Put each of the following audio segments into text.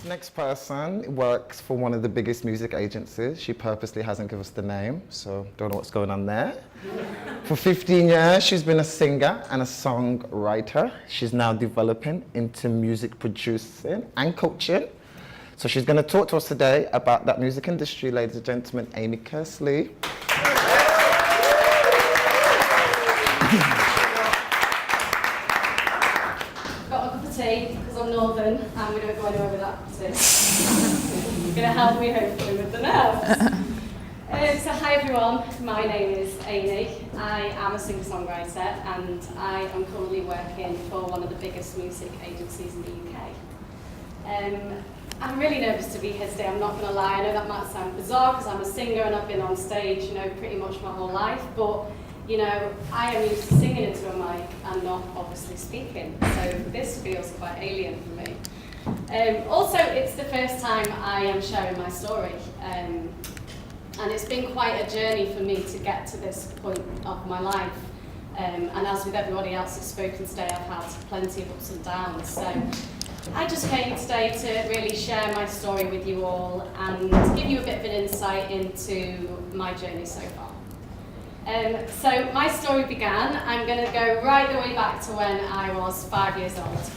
Next person works for one of the biggest music agencies. She purposely hasn't given us the name, so don't know what's going on there. For 15 years, she's been a singer and a songwriter. She's now developing into music producing and coaching. So she's going to talk to us today about that music industry, ladies and gentlemen, Aimee Kearsley. Because I'm northern and we don't go anywhere without tea. You're going to help me hopefully with the nerves. So hi everyone, my name is Aimee. I am a singer-songwriter and I am currently working for one of the biggest music agencies in the UK. I'm really nervous to be here today, I'm not going to lie. I know that might sound bizarre because I'm a singer and I've been on stage, pretty much my whole life, but I am used to singing into a mic and not obviously speaking, so this feels quite alien for me. Also, it's the first time I am sharing my story, and it's been quite a journey for me to get to this point of my life. And as with everybody else who's spoken today, I've had plenty of ups and downs. So I just came today to really share my story with you all and give you a bit of an insight into my journey so far. So my story began, I'm going to go right the way back to when I was 5 years old.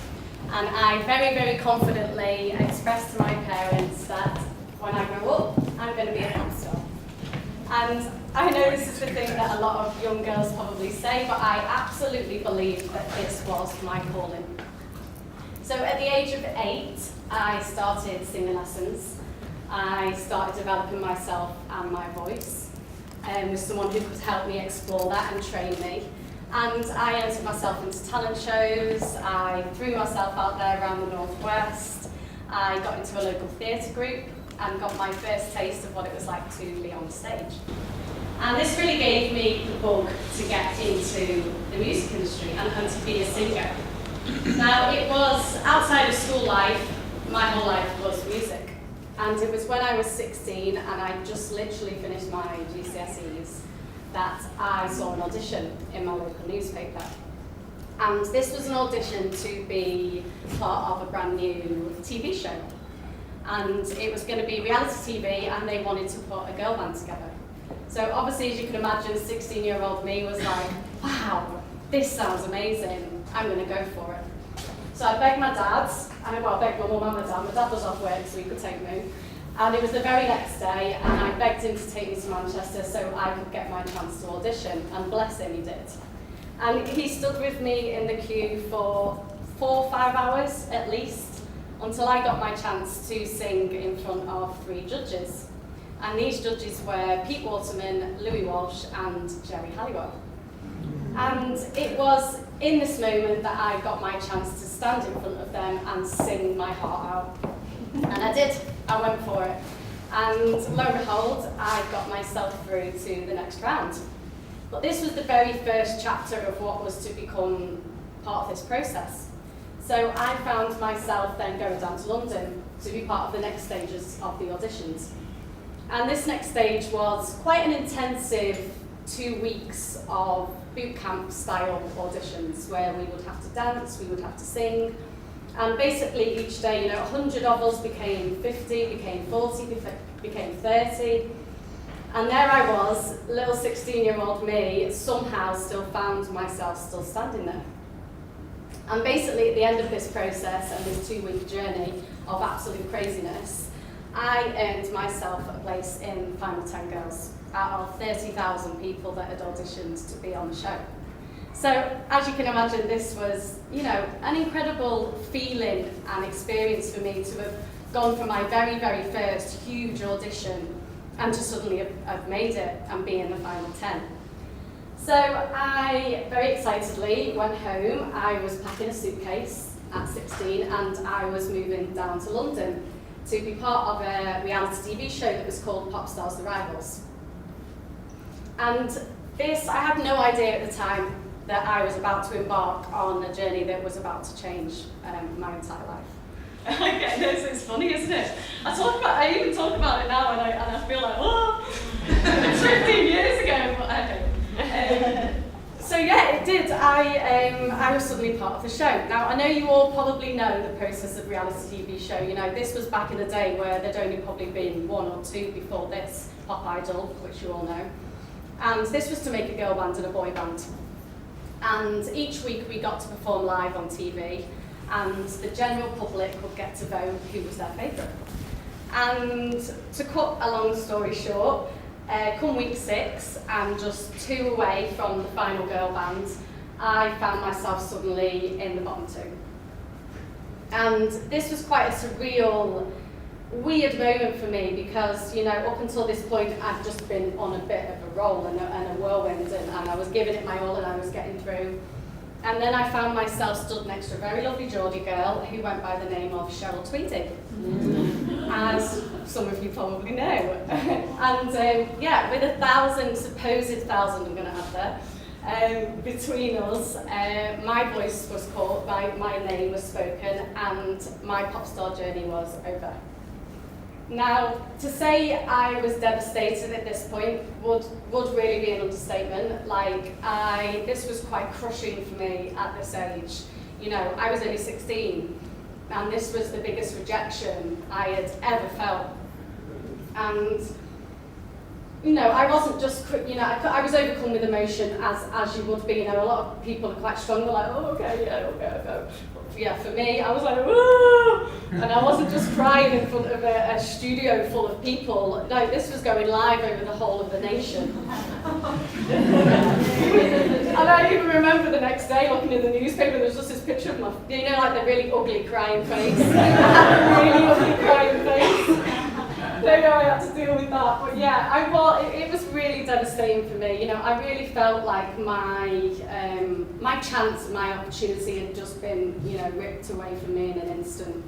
And I very, very confidently expressed to my parents that when I grow up, I'm going to be a pop star. And I know this is the thing that a lot of young girls probably say, but I absolutely believe that this was my calling. So at the age of 8, I started singing lessons. I started developing myself and my voice. With someone who could help me explore that and train me. And I entered myself into talent shows, I threw myself out there around the Northwest, I got into a local theatre group and got my first taste of what it was like to be on stage. And this really gave me the bug to get into the music industry and to be a singer. Now it was outside of school life, my whole life was music. And it was when I was 16 and I just literally finished my GCSEs that I saw an audition in my local newspaper. And this was an audition to be part of a brand new TV show. And it was going to be reality TV and they wanted to put a girl band together. So obviously, as you can imagine, 16-year-old me was like, wow, this sounds amazing, I'm going to go for it. So I begged my dad, I begged my mum and my dad. My dad was off work so he could take me. And it was the very next day and I begged him to take me to Manchester so I could get my chance to audition, and bless him, he did. And he stood with me in the queue for 4 or 5 hours at least until I got my chance to sing in front of 3 judges. And these judges were Pete Waterman, Louis Walsh and Jerry Halliwell. And it was in this moment that I got my chance to stand in front of them and sing my heart out. And I did, I went for it. And lo and behold, I got myself through to the next round. But this was the very first chapter of what was to become part of this process. So I found myself then going down to London to be part of the next stages of the auditions. And this next stage was quite an intensive 2 weeks of boot camp style auditions where we would have to dance, we would have to sing, and basically each day, 100 of us became 50, became 40, became 30, and there I was, little 16-year-old me, somehow still found myself still standing there. And basically at the end of this process and this 2-week journey of absolute craziness, I earned myself a place in Final 10 Girls out of 30,000 people that had auditioned to be on the show. So, as you can imagine, this was, an incredible feeling and experience for me to have gone from my very, very first huge audition and to suddenly have made it and be in the final 10. So I very excitedly went home. I was packing a suitcase at 16 and I was moving down to London to be part of a reality TV show that was called Pop Stars The Rivals. And this, I had no idea at the time that I was about to embark on a journey that was about to change my entire life. Okay, it's funny, isn't it? I even talk about it now and I feel like, oh, it's 15 years ago, but okay. So So yeah, it did. I was suddenly part of the show. Now, I know you all probably know the process of reality TV show. You know, this was back in the day where there'd only probably been one or two before this, Pop Idol, which you all know. And this was to make a girl band and a boy band. And each week we got to perform live on TV, and the general public would get to vote who was their favourite. And to cut a long story short, come week 6, and just 2 away from the final girl band, I found myself suddenly in the bottom 2. And this was quite a surreal, weird moment for me because, you know, up until this point I'd just been on a bit of a roll and a whirlwind, and I was giving it my all and I was getting through. And then I found myself stood next to a very lovely Geordie girl who went by the name of Cheryl Tweedy, as some of you probably know. And yeah, with 1,000, supposed 1,000 I'm going to have there, between us, my voice was caught, my name was spoken, and my pop star journey was over. Now, to say I was devastated at this point would really be an understatement. Like, this was quite crushing for me at this age. You know, I was only 16, and this was the biggest rejection I had ever felt. And, you know, I wasn't just, you know, I was overcome with emotion, as you would be. You know, a lot of people are quite strong, they're like, oh, okay, yeah, okay. Yeah, for me, I was like, whoa! And I wasn't just crying in front of a studio full of people. No, this was going live over the whole of the nation. And I even remember the next day looking in the newspaper, there was just this picture of my, you know, like the really ugly crying face. Really ugly crying face. So yeah, I had to deal with that. But yeah, it was really devastating for me. You know, I really felt like my chance, my opportunity had just been, you know, ripped away from me in an instant.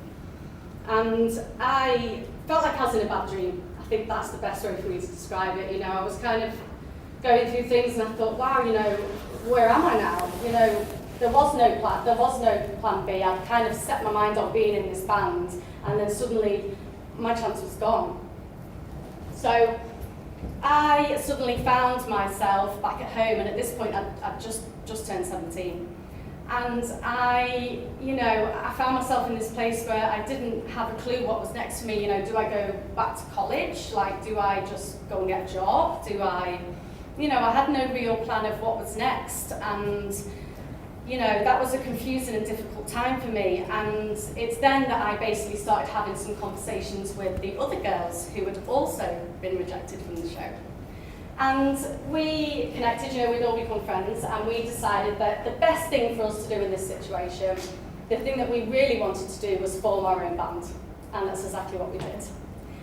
And I felt like I was in a bad dream. I think that's the best way for me to describe it. You know, I was kind of going through things and I thought, wow, you know, where am I now? You know, there was no plan B. I'd kind of set my mind on being in this band, and then suddenly my chance was gone. So I suddenly found myself back at home, and at this point I'd just turned 17. And I found myself in this place where I didn't have a clue what was next for me. You know, do I go back to college? Like, do I just go and get a job? I had no real plan of what was next. And, you know, that was a confusing and difficult time for me. And it's then that I basically started having some conversations with the other girls who had also been rejected from the show. And we connected, you know, we'd all become friends, and we decided that the best thing for us to do in this situation, the thing that we really wanted to do, was form our own band. And that's exactly what we did.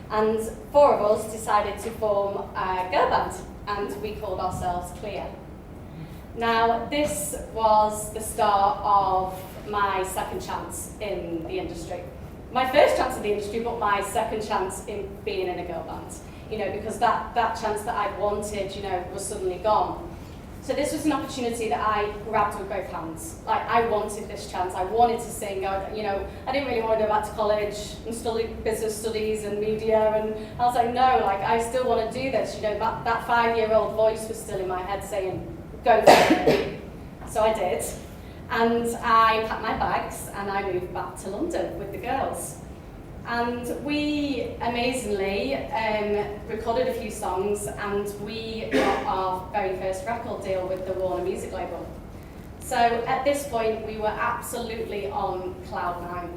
And 4 of us decided to form a girl band, and we called ourselves Clear. Now, this was the start of my second chance in the industry. My first chance in the industry, but my second chance in being in a girl band. You know, because that chance that I'd wanted, you know, was suddenly gone. So this was an opportunity that I grabbed with both hands. Like, I wanted this chance. I wanted to sing. I didn't really want to go back to college and study business studies and media. And I was like, no, like, I still want to do this. You know, that 5-year-old voice was still in my head saying, go for it. So I did. And I packed my bags and I moved back to London with the girls. And we amazingly recorded a few songs, and we got our very first record deal with the Warner Music label. So at this point, we were absolutely on cloud 9.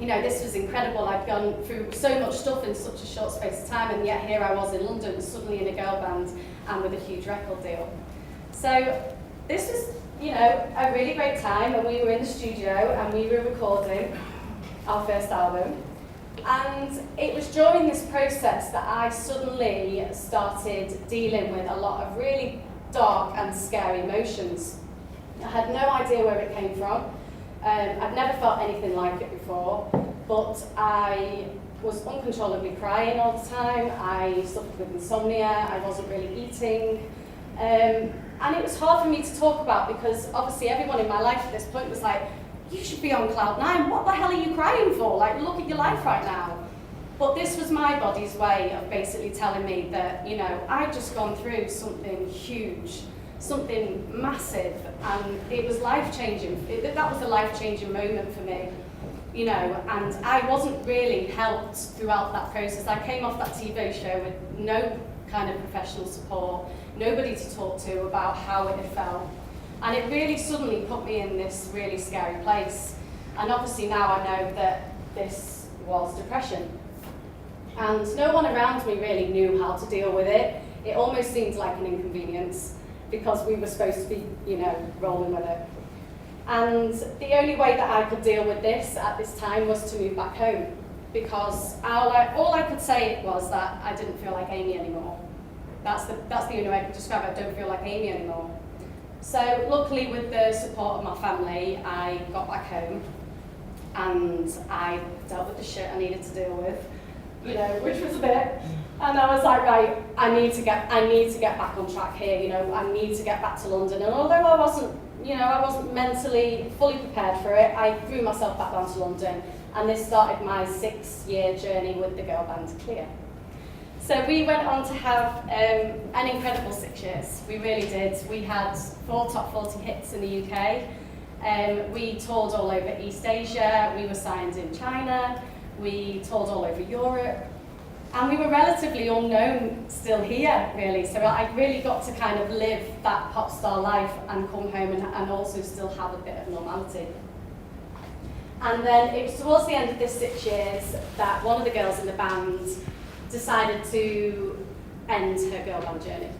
You know, this was incredible. I'd gone through so much stuff in such a short space of time, and yet here I was in London, suddenly in a girl band and with a huge record deal. So this was, you know, a really great time, and we were in the studio and we were recording our first album. And it was during this process that I suddenly started dealing with a lot of really dark and scary emotions. I had no idea where it came from. I'd never felt anything like it before, but I was uncontrollably crying all the time. I suffered with insomnia. I wasn't really eating. And it was hard for me to talk about because obviously everyone in my life at this point was like, you should be on cloud 9. What the hell are you crying for? Like, look at your life right now. But this was my body's way of basically telling me that, you know, I'd just gone through something huge. something massive, and it was life-changing. That was a life-changing moment for me, you know, and I wasn't really helped throughout that process. I came off that TV show with no kind of professional support, nobody to talk to about how it had felt. And it really suddenly put me in this really scary place. And obviously now I know that this was depression. And no one around me really knew how to deal with it. It almost seemed like an inconvenience because we were supposed to be, you know, rolling with it. And the only way that I could deal with this at this time was to move back home, because all I could say was that I didn't feel like Aimee anymore. That's the only way I could describe it. I don't feel like Aimee anymore. So luckily, with the support of my family, I got back home and I dealt with the shit I needed to deal with, you know, which was a bit. And I was like, right, I need to get back on track here. You know, I need to get back to London. And although I wasn't mentally fully prepared for it, I threw myself back down to London. And this started my 6-year journey with the girl band Clear. So we went on to have an incredible 6 years. We really did. We had 4 top 40 hits in the UK. We toured all over East Asia. We were signed in China. We toured all over Europe. And we were relatively unknown still here, really. So I really got to kind of live that pop star life and come home and also still have a bit of normality. And then it was towards the end of this 6 years that one of the girls in the band decided to end her girl band journey.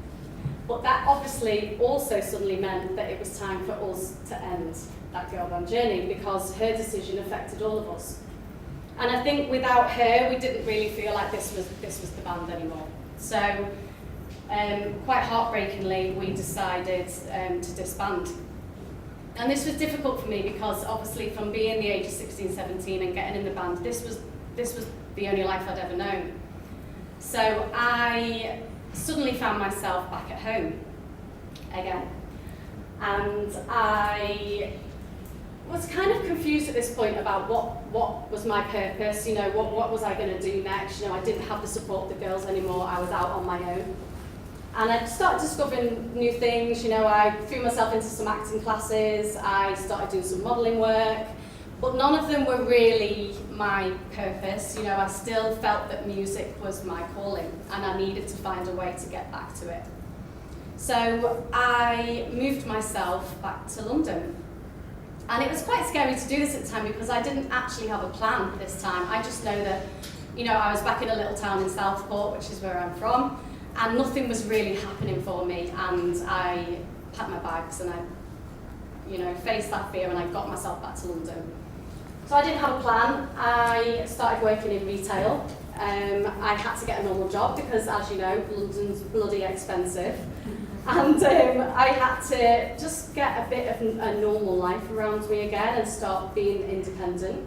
But that obviously also suddenly meant that it was time for us to end that girl band journey, because her decision affected all of us. And I think without her, we didn't really feel like this was the band anymore. So quite heartbreakingly, we decided to disband. And this was difficult for me because obviously from being the age of 16, 17 and getting in the band, this was the only life I'd ever known. So I suddenly found myself back at home again. And I was kind of confused at this point about what was my purpose, you know, what was I going to do next. You know, I didn't have the support of the girls anymore, I was out on my own. And I started discovering new things, you know, I threw myself into some acting classes, I started doing some modelling work, but none of them were really my purpose. You know, I still felt that music was my calling and I needed to find a way to get back to it. So I moved myself back to London. And it was quite scary to do this at the time because I didn't actually have a plan this time. I just know that, you know, I was back in a little town in Southport, which is where I'm from, and nothing was really happening for me. And I packed my bags and I, you know, faced that fear and I got myself back to London. So I didn't have a plan. I started working in retail. I had to get a normal job because, as you know, London's bloody expensive. And I had to just get a bit of a normal life around me again and start being independent.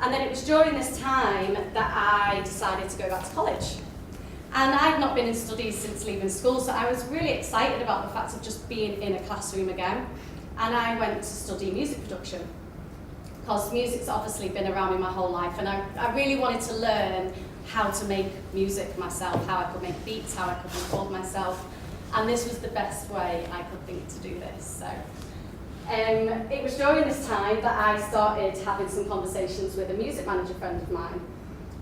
And then it was during this time that I decided to go back to college. And I'd not been in studies since leaving school, so I was really excited about the fact of just being in a classroom again. And I went to study music production, because music's obviously been around me my whole life, and I really wanted to learn how to make music myself, how I could make beats, how I could record myself. And this was the best way I could think to do this. So it was during this time that I started having some conversations with a music manager friend of mine.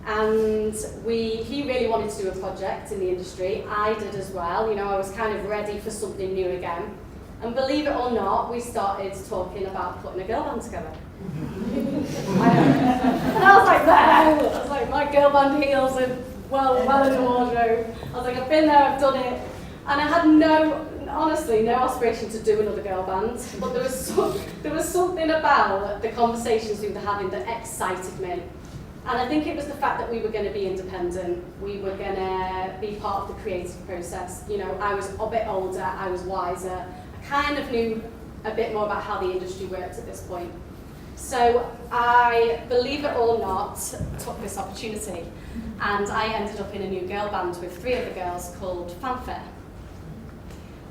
And he really wanted to do a project in the industry. I did as well. You know, I was kind of ready for something new again. And believe it or not, we started talking about putting a girl band together. And I was like, no! I was like, my girl band heels are well in the wardrobe. I was like, I've been there, I've done it. And I had honestly, no aspiration to do another girl band, but there was something about the conversations we were having that excited me. And I think it was the fact that we were going to be independent, we were going to be part of the creative process. You know, I was a bit older, I was wiser, I kind of knew a bit more about how the industry worked at this point. So I, believe it or not, took this opportunity, and I ended up in a new girl band with 3 other girls called Fanfare.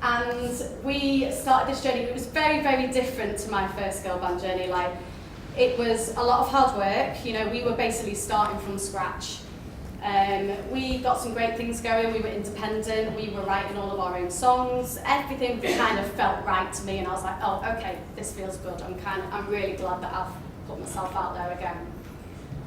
And we started this journey. It was very, very different to my first girl band journey. Like, it was a lot of hard work. You know, we were basically starting from scratch. We got some great things going, we were independent, we were writing all of our own songs, everything kind of felt right to me, and I was like, oh, okay, this feels good, I'm really glad that I've put myself out there again.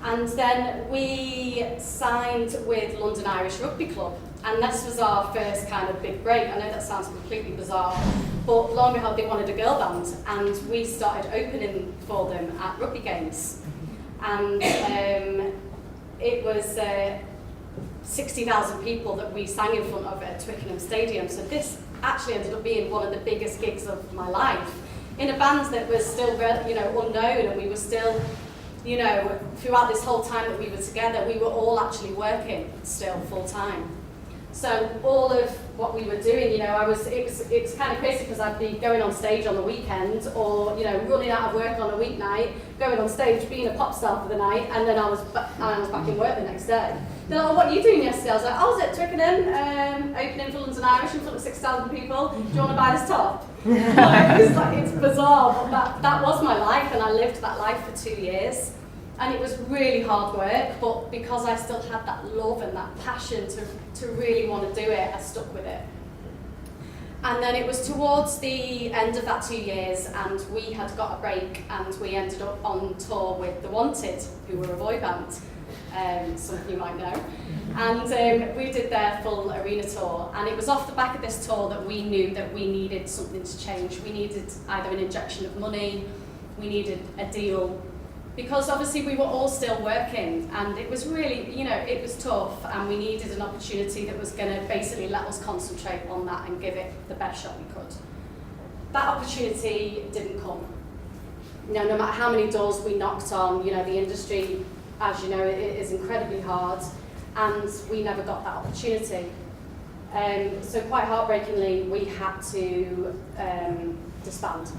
And then we signed with London Irish Rugby Club, and this was our first kind of big break. I know that sounds completely bizarre, but lo and behold, they wanted a girl band, and we started opening for them at rugby games. And it was 60,000 people that we sang in front of at Twickenham Stadium. So this actually ended up being one of the biggest gigs of my life, in a band that was still, unknown, and we were still, throughout this whole time that we were together, we were all actually working still full time. So all of what we were doing, it was kind of crazy, because I'd be going on stage on the weekend, or running out of work on a weeknight, going on stage, being a pop star for the night, and then I was back in work the next day. They're like, oh, what are you doing yesterday? I was like, I was at Twickenham, opening for London Irish in front of 6,000 people. Do you want to buy this top? It's bizarre, but that was my life, and I lived that life for 2 years. And it was really hard work, but because I still had that love and that passion to really want to do it, I stuck with it. And then it was towards the end of that 2 years, and we had got a break, and we ended up on tour with The Wanted, who were a boy band, some of you might know. And we did their full arena tour, and it was off the back of this tour that we knew that we needed something to change. We needed either an injection of money, we needed a deal, because obviously we were all still working, and it was really, it was tough, and we needed an opportunity that was going to basically let us concentrate on that and give it the best shot we could. That opportunity didn't come. No matter how many doors we knocked on, the industry, as you know, it is incredibly hard, and we never got that opportunity. So quite heartbreakingly, we had to disband.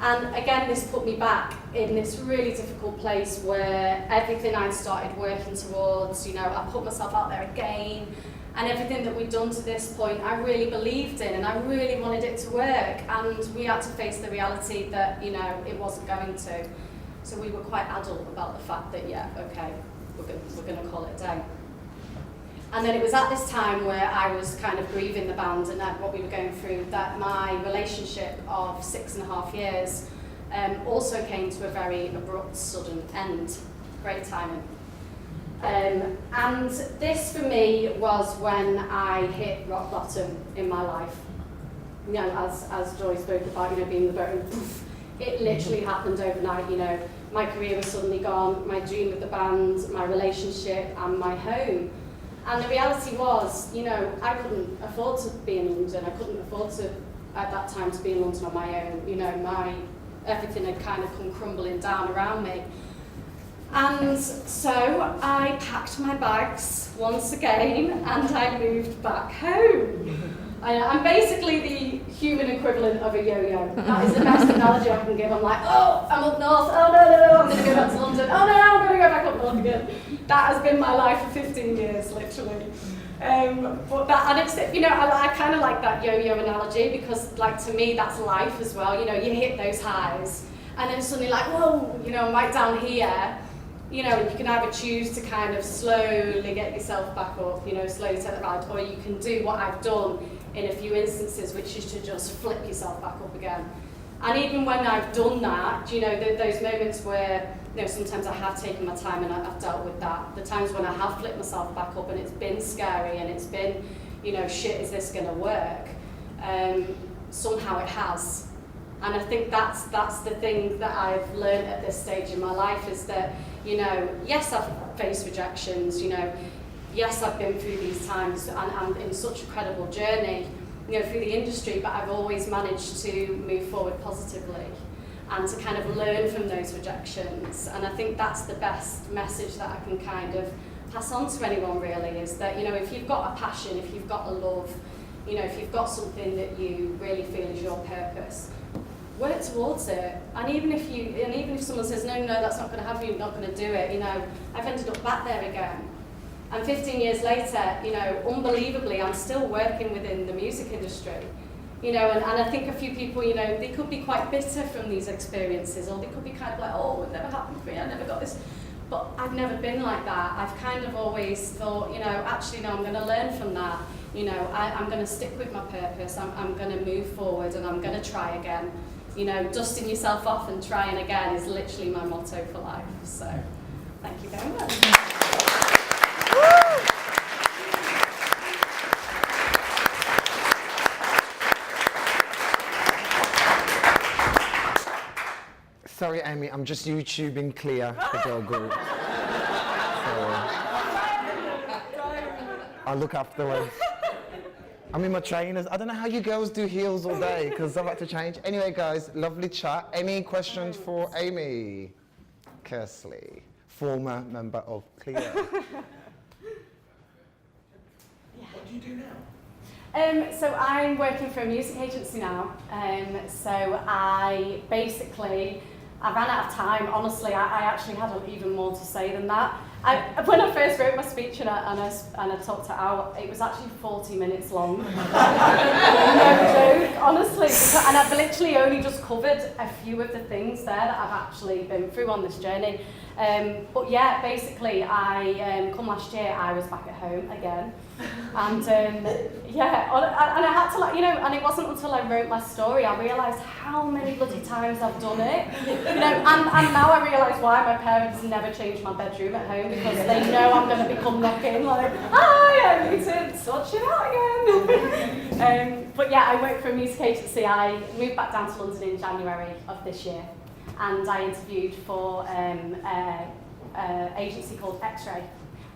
And again, this put me back in this really difficult place where everything I'd started working towards, I put myself out there again, and everything that we'd done to this point, I really believed in, and I really wanted it to work. And we had to face the reality that, it wasn't going to. So we were quite adult about the fact that, yeah, okay, we're going to call it a day. And then it was at this time where I was kind of grieving the band and what we were going through, that my relationship of 6.5 years also came to a very abrupt, sudden end. Great timing. And this for me was when I hit rock bottom in my life. As Joy spoke about, being the boat, and poof, it literally happened overnight. My career was suddenly gone, my dream of the band, my relationship, and my home. And the reality was, I couldn't afford to be in London. I couldn't afford to, at that time, to be in London on my own. Everything had kind of come crumbling down around me. And so I packed my bags once again, and I moved back home. I'm basically the human equivalent of a yo-yo. That is the best analogy I can give. I'm like, oh, I'm up north. Oh, no, I'm going to go back to London. Oh, no, I'm going to go back up north again. That has been my life for 15 years, literally. I kind of like that yo-yo analogy, because, to me, that's life as well. You hit those highs, and then suddenly, whoa, I'm right down here. And you can either choose to kind of slowly get yourself back up, slowly take the ride, or you can do what I've done in a few instances, which is to just flip yourself back up again. And even when I've done that, those moments where, sometimes I have taken my time and I've dealt with that. The times when I have flipped myself back up and it's been scary and it's been, shit, is this going to work? Somehow it has. And I think that's the thing that I've learned at this stage in my life, is that, yes, I've faced rejections, yes, I've been through these times, and I'm in such a credible journey, through the industry, but I've always managed to move forward positively and to kind of learn from those rejections. And I think that's the best message that I can kind of pass on to anyone, really, is that, if you've got a passion, if you've got a love, if you've got something that you really feel is your purpose, work towards it. And even if someone says, no, that's not going to happen, you're not going to do it, I've ended up back there again. And 15 years later, unbelievably, I'm still working within the music industry. And I think a few people, they could be quite bitter from these experiences, or they could be kind of like, oh, it never happened for me, I never got this. But I've never been like that. I've kind of always thought, you know, actually no, I'm going to learn from that. You know, I'm going to stick with my purpose. I'm going to move forward and I'm going to try again. You know, dusting yourself off and trying again is literally my motto for life. So, thank you very much. Sorry, Aimee, I'm just YouTubing Clear, the girl group. So, I'll look afterwards. I'm in my trainers. I don't know how you girls do heels all day because I've had to change. Anyway, guys, lovely chat. Any questions for Aimee? Kearsley, former member of Clear. What do you do now? So I'm working for a music agency now. So I basically, I ran out of time. Honestly, I actually had even more to say than that. When I first wrote my speech and I talked it out, it was actually 40 minutes long. No joke, honestly. And I've literally only just covered a few of the things there that I've actually been through on this journey. But yeah, basically, come last year, I was back at home again. And yeah, and I had to, like, you know, and it wasn't until I wrote my story I realised how many bloody times I've done it. You know, and now I realise why my parents never changed my bedroom at home, because they know I'm going to be come knocking like, hi, I need to sort shit out again. But yeah, I work for a music agency. I moved back down to London in January of this year, and I interviewed for an agency called X-Ray.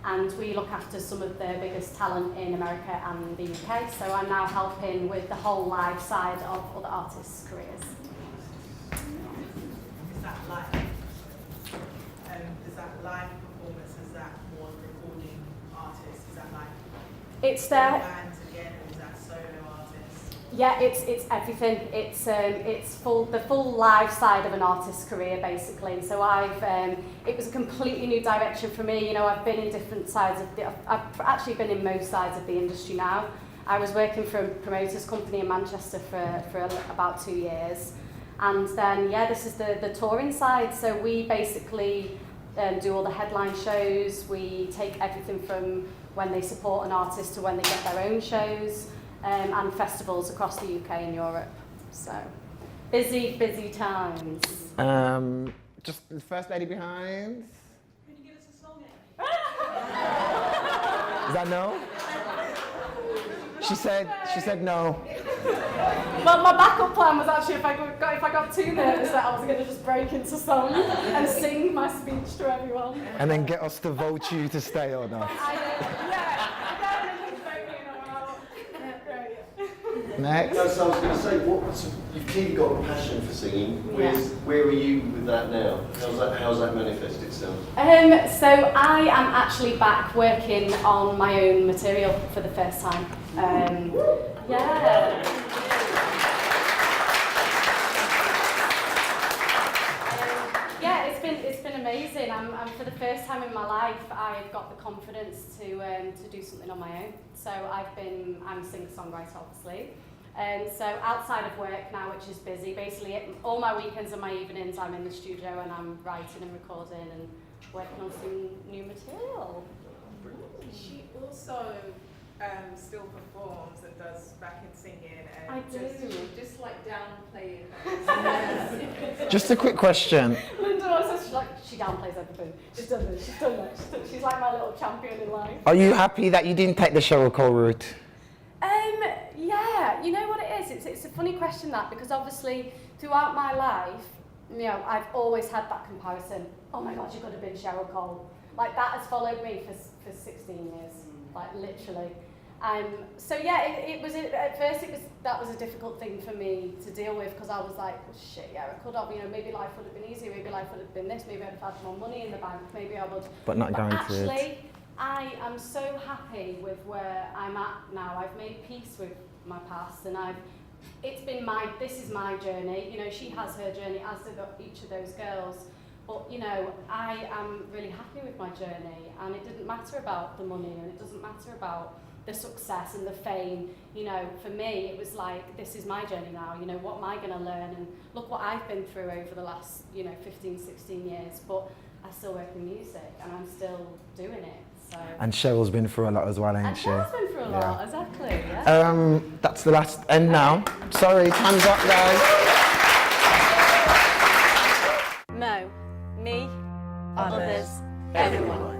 And we look after some of the biggest talent in America and the UK. So I'm now helping with the whole live side of other artists' careers. Is that live? Is that live performance? Is that more recording artists? Is that like It's there. bands again, or is that solo artists? Yeah, it's everything. It's the full live side of an artist's career, basically. So it was a completely new direction for me. You know, I've been in different sides of I've actually been in most sides of the industry now. I was working for a promoters company in Manchester for about 2 years, and then yeah, this is the touring side. So we basically do all the headline shows. We take everything from when they support an artist to when they get their own shows. And festivals across the UK and Europe. So, busy times. Just the first lady behind. Can you give us a song? Is that no? She said no. Well, my backup plan was actually if I got too nervous that I was going to just break into song and sing my speech to everyone. And then get us to vote you to stay or not. Next. No, so I was going to say, you've clearly got a passion for singing. Where are you with that now? How's that manifest itself? So I am actually back working on my own material for the first time. Yeah. Yeah, it's been amazing. I'm for the first time in my life, I've got the confidence to do something on my own. So I'm a singer-songwriter, obviously. So outside of work now, which is busy, basically all my weekends and my evenings I'm in the studio and I'm writing and recording and working on some new material. She also still performs and does backing singing and I do. just like downplaying. Just a quick question. Linda also, she downplays everything. She's done this, she's done that. She's like my little champion in life. Are you happy that you didn't take the Cheryl Cole route? Yeah, you know what it is? It's a funny question that, because obviously throughout my life, you know, I've always had that comparison. Oh my God, you could have been Cheryl Cole. Like that has followed me for 16 years, like literally. So yeah, at first that was a difficult thing for me to deal with, because I was like, well, shit, yeah, I could have, you know, maybe life would have been easier, maybe life would have been this, maybe I'd have had more money in the bank, maybe I would. But not guaranteed. Actually, I am so happy with where I'm at now. I've made peace with my past, and this is my journey. You know, she has her journey, as do each of those girls. But, you know, I am really happy with my journey, and it didn't matter about the money, and it doesn't matter about the success and the fame. You know, for me, it was like, this is my journey now. You know, what am I going to learn? And look what I've been through over the last, 15, 16 years. But I still work in music and I'm still doing it. So. And Cheryl's been through a lot as well, ain't she? And Cheryl's been through a lot, exactly. Yeah. That's the last end now. Sorry, time's up, guys. Mo, me, others, everyone.